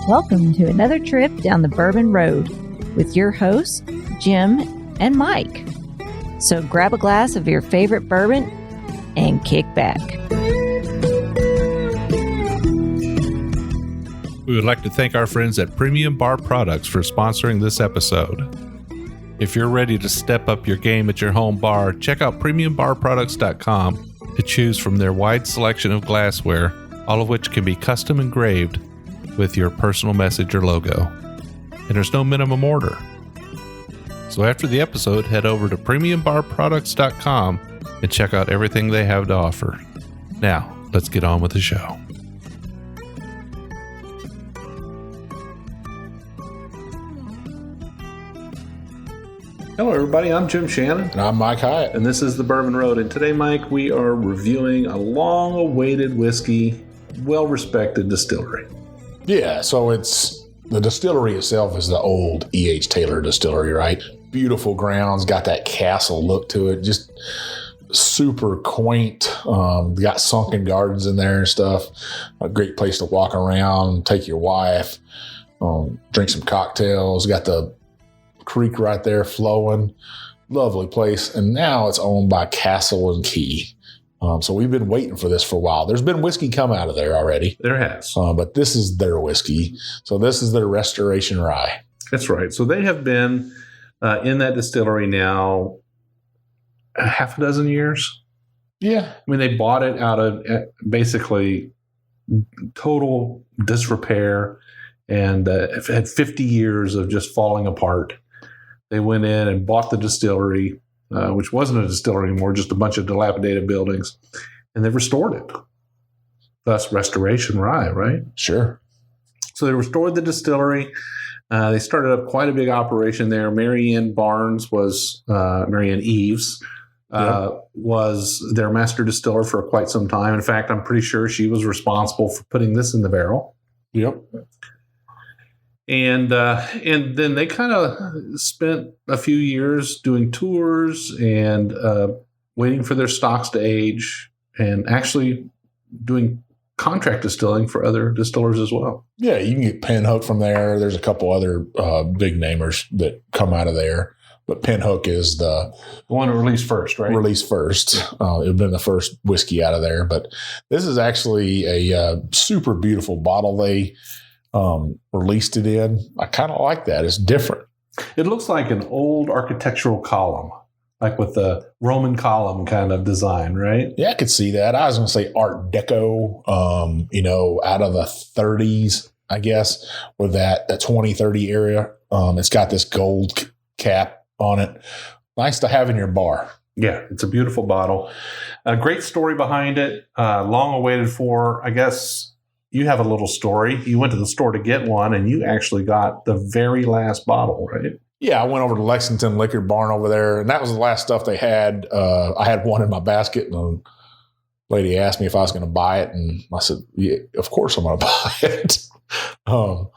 Welcome to another trip down the Bourbon Road with your hosts, Jim and Mike. So grab a glass of your favorite bourbon and kick back. We would like to thank our friends at Premium Bar Products for sponsoring this episode. If you're ready to step up your game at your home bar, check out PremiumBarProducts.com to choose from their wide selection of glassware, all of which can be custom engraved with your personal message or logo. And there's no minimum order. So after the episode, head over to PremiumBarProducts.com and check out everything they have to offer. Now, let's get on with the show. Hello, everybody. I'm Jim Shannon. And I'm Mike Hyatt. And this is the Bourbon Road. And today, Mike, we are reviewing a long-awaited whiskey, well-respected distillery. Yeah, so it's the distillery itself is the old E.H. Taylor distillery, right? Beautiful grounds, got that castle look to it, just super quaint. Got sunken gardens in there and stuff. A great place to walk around, take your wife, drink some cocktails. Got the creek right there flowing. Lovely place. And now it's owned by Castle and Key. So we've been waiting for this for a while. There's been whiskey come out of there already. There has. But this is their whiskey. So this is their Restoration Rye. That's right. So they have been in that distillery now a half a dozen years. Yeah. I mean, they bought it out of basically total disrepair and had 50 years of just falling apart. They went in and bought the distillery, which wasn't a distillery anymore, just a bunch of dilapidated buildings, and they restored it. Thus, Restoration Rye, right? Sure. So they restored the distillery. They started up quite a big operation there. Marianne Eves was their master distiller for quite some time. In fact, I'm pretty sure she was responsible for putting this in the barrel. Yep. And then they kind of spent a few years doing tours and waiting for their stocks to age and actually doing contract distilling for other distillers as well. Yeah, you can get Pinhook from there. There's a couple other big namers that come out of there. But Pinhook is the one that released first, right? Released first. It would have been the first whiskey out of there. But this is actually a super beautiful bottle they released it in. I kind of like that. It's different. It looks like an old architectural column, like with the Roman column kind of design, right? Yeah, I could see that. I was going to say Art Deco, out of the 30s, I guess, with that 2030 area. It's got this gold cap on it. Nice to have in your bar. Yeah, it's a beautiful bottle. A great story behind it. Long awaited for, I guess. You have a little story. You went to the store to get one, and you actually got the very last bottle, right? Yeah, I went over to Lexington Liquor Barn over there, and that was the last stuff they had. I had one in my basket, and the lady asked me if I was going to buy it, and I said, yeah, of course I'm going to buy it. I'm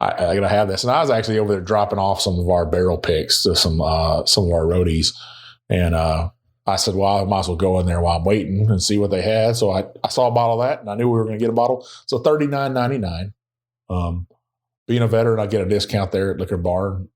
going to have this. And I was actually over there dropping off some of our barrel picks to some of our roadies, and I said, well, I might as well go in there while I'm waiting and see what they had. So I saw a bottle of that, and I knew we were going to get a bottle. So $39.99. Being a veteran, I get a discount there at Liquor Barn.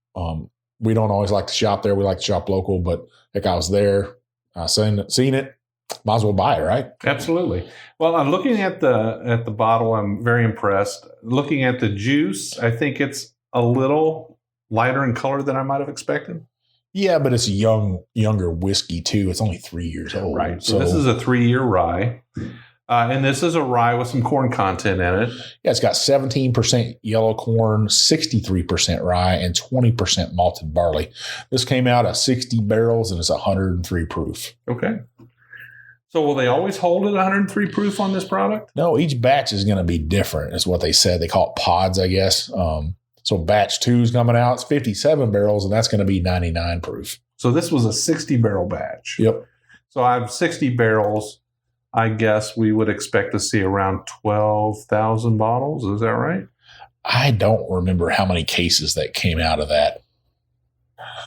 We don't always like to shop there. We like to shop local, but heck, I was there. I seen it. Might as well buy it, right? Absolutely. Well, I'm looking at the bottle. I'm very impressed. Looking at the juice, I think it's a little lighter in color than I might have expected. Yeah, but it's a younger whiskey too. It's only 3 years old. Right. So this is a 3-year rye. And this is a rye with some corn content in it. Yeah, it's got 17% yellow corn, 63% rye, and 20% malted barley. This came out at 60 barrels, and it's 103 proof. Okay. So will they always hold it 103 proof on this product? No, each batch is going to be different, is what they said. They call it pods, I guess. So batch 2 is coming out. It's 57 barrels, and that's going to be 99 proof. So this was a 60-barrel batch. Yep. So I have 60 barrels. I guess we would expect to see around 12,000 bottles. Is that right? I don't remember how many cases that came out of that.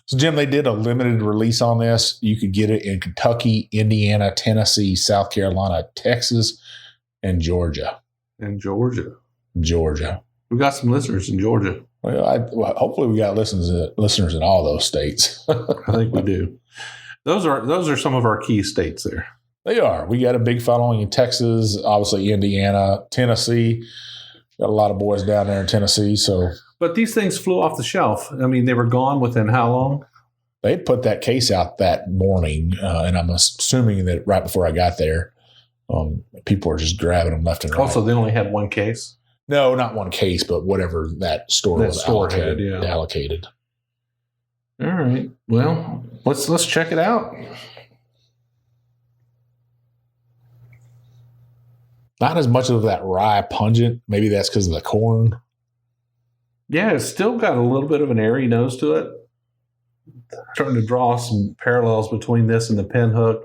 So, Jim, they did a limited release on this. You could get it in Kentucky, Indiana, Tennessee, South Carolina, Texas, and Georgia. In Georgia. Georgia. We've got some listeners in Georgia. Well, hopefully we got listeners in all those states. I think we do. Those are some of our key states there. They are. We got a big following in Texas, obviously Indiana, Tennessee. Got a lot of boys down there in Tennessee. But these things flew off the shelf. I mean, they were gone within how long? They'd put that case out that morning, and I'm assuming that right before I got there, people were just grabbing them left and right. Also, they only had one case? No, not one case, but whatever that store allocated. All right. Well, let's check it out. Not as much of that rye pungent. Maybe that's because of the corn. Yeah, it's still got a little bit of an airy nose to it. Trying to draw some parallels between this and the Pinhook.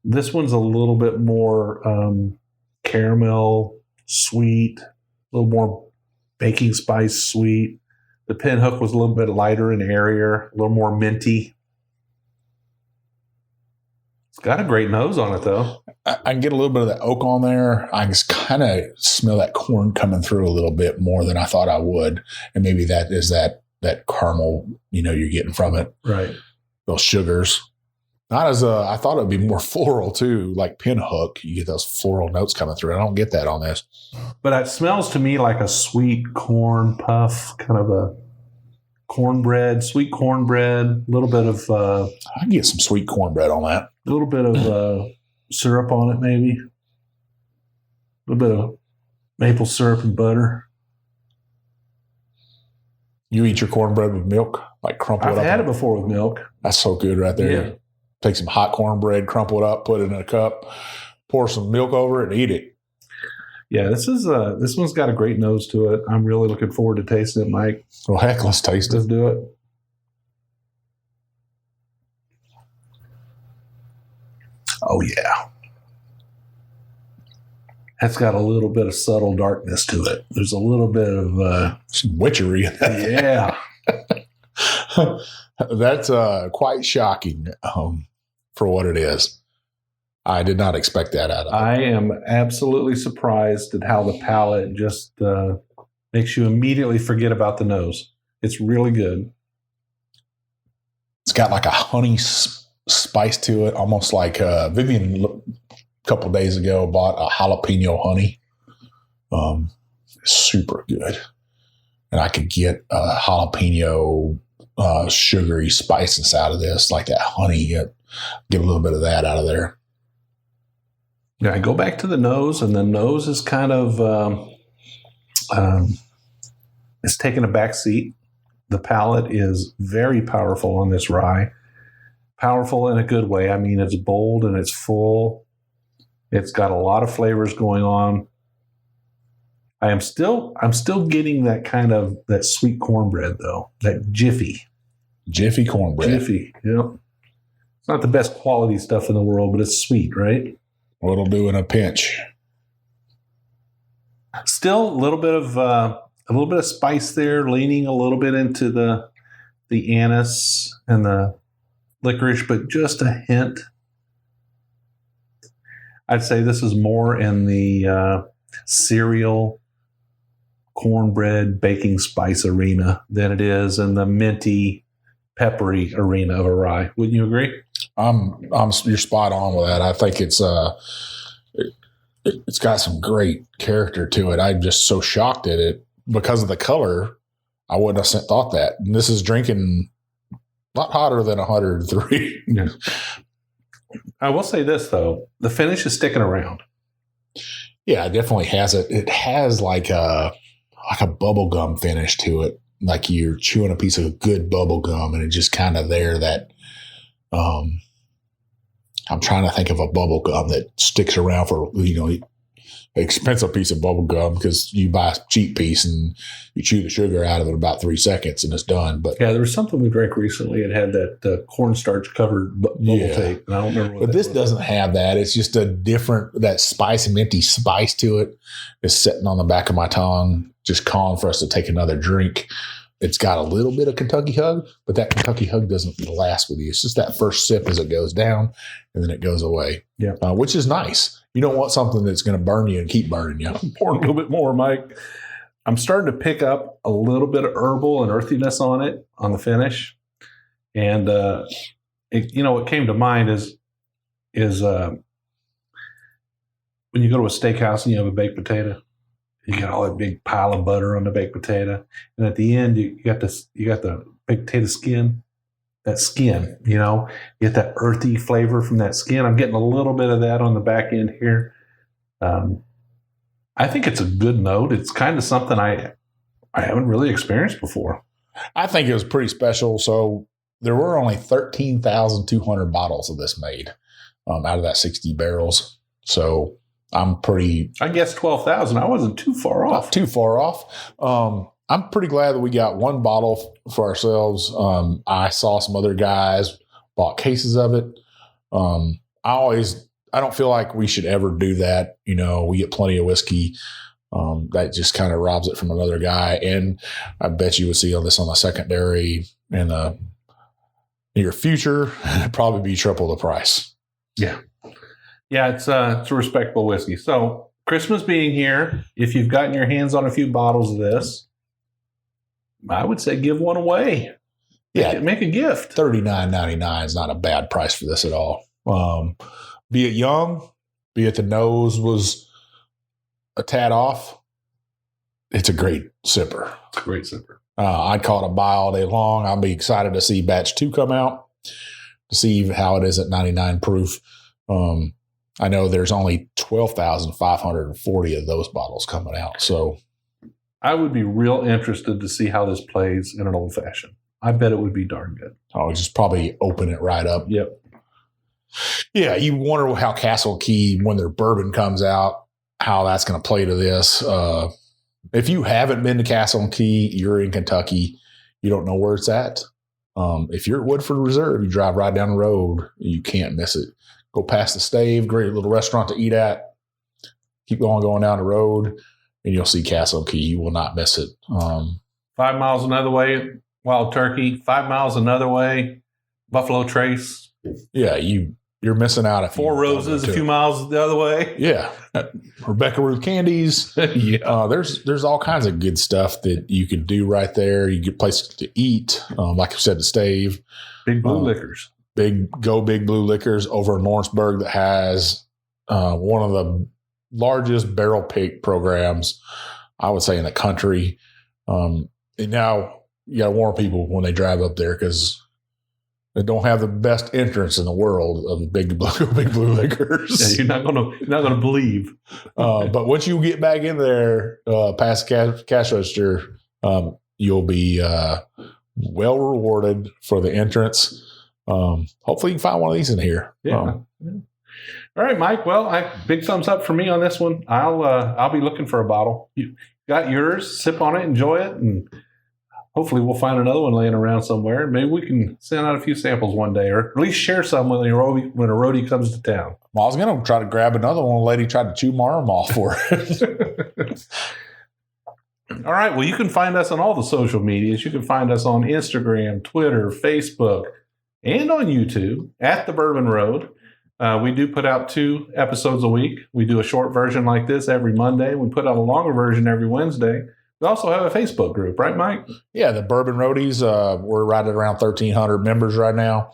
This one's a little bit more caramel sweet, a little more baking spice sweet. The Pinhook was a little bit lighter and airier, a little more minty. It's got a great nose on it, though. I can get a little bit of that oak on there. I just kind of smell that corn coming through a little bit more than I thought I would. And maybe that is that caramel, you're getting from it. Right. Those sugars. Not as I thought it would be more floral too, like Pinhook. You get those floral notes coming through. I don't get that on this. But it smells to me like a sweet corn puff, kind of a sweet cornbread, a little bit of... I can get some sweet cornbread on that. A little bit of syrup on it, maybe. A little bit of maple syrup and butter. You eat your cornbread with milk, like crumple it up? I've had it before with milk. That's so good right there. Yeah. Take some hot cornbread, crumple it up, put it in a cup, pour some milk over it, and eat it. Yeah, this one's got a great nose to it. I'm really looking forward to tasting it, Mike. Well, heck, let's taste it. Let's do it. Oh, yeah. That's got a little bit of subtle darkness to it. There's a little bit of... some witchery in that. Yeah. That's quite shocking for what it is. I did not expect that out of it. I am absolutely surprised at how the palate just makes you immediately forget about the nose. It's really good. It's got like a honey spice to it, almost like Vivian a couple of days ago bought a jalapeno honey. Super good. And I could get a jalapeno sugary spiciness out of this, like that honey. Get a little bit of that out of there. Yeah, I go back to the nose, and the nose is kind of it's taking a back seat. The palate is very powerful on this rye. Powerful in a good way. I mean, it's bold and it's full. It's got a lot of flavors going on. I'm still getting that kind of that sweet cornbread though. That Jiffy cornbread. Jiffy, yeah. It's not the best quality stuff in the world, but it's sweet, right? Well, it'll do in a pinch. Still a little bit of spice there, leaning a little bit into the anise and the licorice, but just a hint. I'd say this is more in the cereal, cornbread, baking spice arena than it is in the minty, peppery arena of a rye. Wouldn't you agree? You're spot on with that. I think it's got some great character to it. I'm just so shocked at it because of the color. I wouldn't have thought that. And this is drinking a lot hotter than 103. Yeah. I will say this though, the finish is sticking around. Yeah, it definitely has it. It has like a bubble gum finish to it, like you're chewing a piece of good bubble gum, and it's just kind of there. That I'm trying to think of a bubble gum that sticks around for an expensive piece of bubble gum, because you buy a cheap piece and you chew the sugar out of it in about 3 seconds and it's done. But yeah, there was something we drank recently. It had that cornstarch covered bubble tape, and I don't remember. But this doesn't have that. It's just a different, that spice and minty spice to it is sitting on the back of my tongue, just calling for us to take another drink. It's got a little bit of Kentucky Hug, but that Kentucky Hug doesn't last with you. It's just that first sip as it goes down, and then it goes away. Yeah, which is nice. You don't want something that's going to burn you and keep burning you. Pour a little bit more, Mike. I'm starting to pick up a little bit of herbal and earthiness on it on the finish, and what came to mind is when you go to a steakhouse and you have a baked potato, you got all that big pile of butter on the baked potato, and at the end you got the baked potato skin. That skin, you get that earthy flavor from that skin. I'm getting a little bit of that on the back end here. I think it's a good note. It's kind of something I haven't really experienced before. I think it was pretty special. So there were only 13,200 bottles of this made out of that 60 barrels. So I guess 12,000. I wasn't too far off. Not too far off. I'm pretty glad that we got one bottle for ourselves. I saw some other guys bought cases of it. I don't feel like we should ever do that. We get plenty of whiskey. That just kind of robs it from another guy. And I bet you would see on this on the secondary in the near future, it'd probably be triple the price. Yeah. Yeah, it's a respectable whiskey. So Christmas being here, if you've gotten your hands on a few bottles of this, I would say give one away. Yeah. Make a gift. $39.99 is not a bad price for this at all. Be it young, be it the nose was a tad off, it's a great sipper. It's a great sipper. I'd call it a buy all day long. I'll be excited to see batch 2 come out to see how it is at 99 proof. I know there's only 12,540 of those bottles coming out. So I would be real interested to see how this plays in an old fashioned. I bet it would be darn good. I'll just probably open it right up. Yep. Yeah, you wonder how Castle Key, when their bourbon comes out, how that's going to play to this. If you haven't been to Castle Key, you're in Kentucky, you don't know where it's at. If you're at Woodford Reserve, you drive right down the road, you can't miss it. Go past the Stave, great little restaurant to eat at. Keep going down the road, and you'll see Castle Key. You will not miss it. 5 miles another way, Wild Turkey. 5 miles another way, Buffalo Trace. Yeah, you're missing out. Four Roses, a few miles the other way. Yeah, Rebecca Ruth Candies. Yeah, there's all kinds of good stuff that you can do right there. You get places to eat, like I said, the Stave, Big Blue Liquors. Big Blue Liquors over in Lawrenceburg that has one of the largest barrel pick programs, I would say, in the country. And now you got to warn people when they drive up there because they don't have the best entrance in the world of Big Blue Liquors. Yeah, you're not gonna believe. But once you get back in there, past the cash register, you'll be well rewarded for the entrance. Hopefully you can find one of these in here. Yeah. Yeah. All right, Mike. Well, big thumbs up for me on this one. I'll be looking for a bottle. You got yours. Sip on it, enjoy it, and hopefully we'll find another one laying around somewhere. Maybe we can send out a few samples one day, or at least share some when a roadie comes to town. Well, I was going to try to grab another one. A lady tried to chew my arm off for it. All right. Well, you can find us on all the social medias. You can find us on Instagram, Twitter, Facebook, and on YouTube at The Bourbon Road. We do put out 2 episodes a week. We do a short version like this every Monday. We put out a longer version every Wednesday. We also have a Facebook group, right, Mike? Yeah, the Bourbon Roadies. We're right at around 1,300 members right now.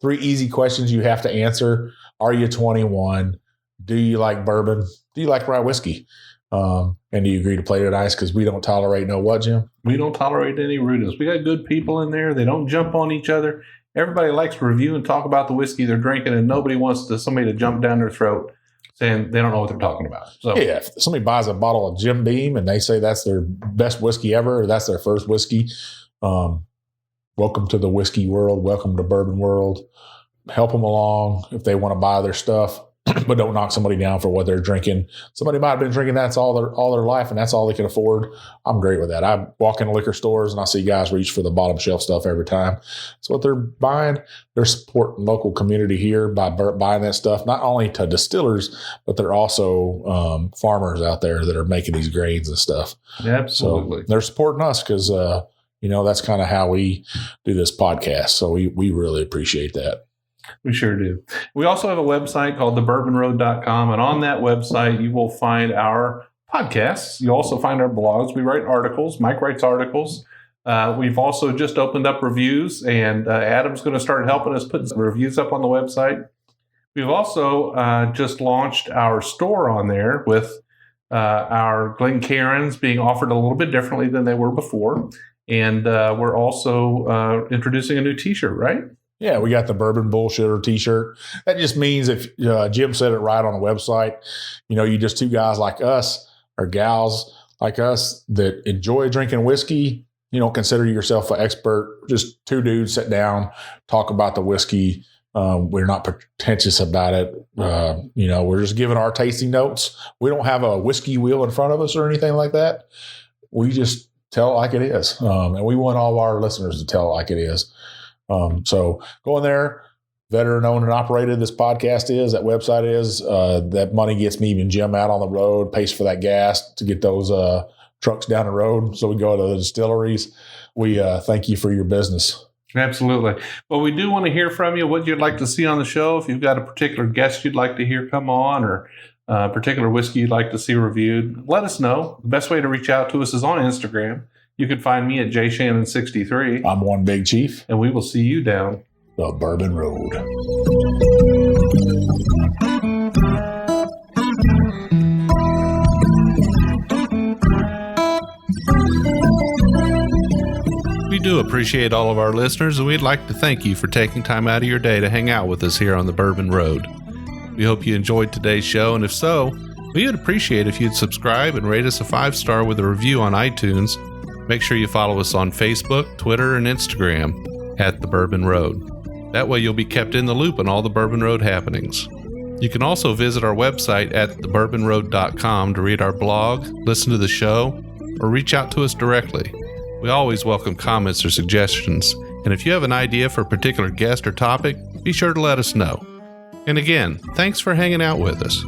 3 easy questions you have to answer. Are you 21? Do you like bourbon? Do you like rye whiskey? And do you agree to play it nice? Because we don't tolerate what, Jim? We don't tolerate any rudeness. We got good people in there. They don't jump on each other. Everybody likes to review and talk about the whiskey they're drinking, and nobody wants somebody to jump down their throat saying they don't know what they're talking about. So yeah, if somebody buys a bottle of Jim Beam and they say that's their best whiskey ever, or that's their first whiskey, welcome to the whiskey world. Welcome to bourbon world. Help them along if they want to buy their stuff, but don't knock somebody down for what they're drinking. Somebody might have been drinking that's all their life, and that's all they can afford. I'm great with that. I walk into liquor stores and I see guys reach for the bottom shelf stuff every time. That's what they're buying. They're supporting local community here by buying that stuff, not only to distillers, but they're also farmers out there that are making these grains and stuff. Absolutely. So they're supporting us because, that's kind of how we do this podcast. So we really appreciate that. We sure do. We also have a website called thebourbonroad.com, and on that website, you will find our podcasts. You also find our blogs. We write articles. Mike writes articles. We've also just opened up reviews, and Adam's going to start helping us put some reviews up on the website. We've also just launched our store on there with our Glencairns being offered a little bit differently than they were before. And we're also introducing a new T-shirt, right? Yeah, we got the Bourbon Bullshitter T-shirt. That just means if Jim said it right on the website, you just two guys like us or gals like us that enjoy drinking whiskey. You don't consider yourself an expert. Just two dudes sit down, talk about the whiskey. We're not pretentious about it. We're just giving our tasting notes. We don't have a whiskey wheel in front of us or anything like that. We just tell it like it is. And we want all of our listeners to tell it like it is. So go in there, veteran owned and operated. This podcast is, that website is, that money gets me and Jim out on the road, pays for that gas to get those trucks down the road. So we go to the distilleries. We thank you for your business. Absolutely. Well, we do want to hear from you, what you'd like to see on the show. If you've got a particular guest you'd like to hear come on, or a particular whiskey you'd like to see reviewed, let us know. The best way to reach out to us is on Instagram. You can find me at jshannon63. I'm One Big Chief. And we will see you down the Bourbon Road. We do appreciate all of our listeners, and we'd like to thank you for taking time out of your day to hang out with us here on the Bourbon Road. We hope you enjoyed today's show, and if so, we would appreciate if you'd subscribe and rate us a 5-star with a review on iTunes. Make sure you follow us on Facebook, Twitter, and Instagram at the Bourbon Road. That way you'll be kept in the loop on all the Bourbon Road happenings. You can also visit our website at thebourbonroad.com to read our blog, listen to the show, or reach out to us directly. We always welcome comments or suggestions, and if you have an idea for a particular guest or topic, be sure to let us know. And again, thanks for hanging out with us.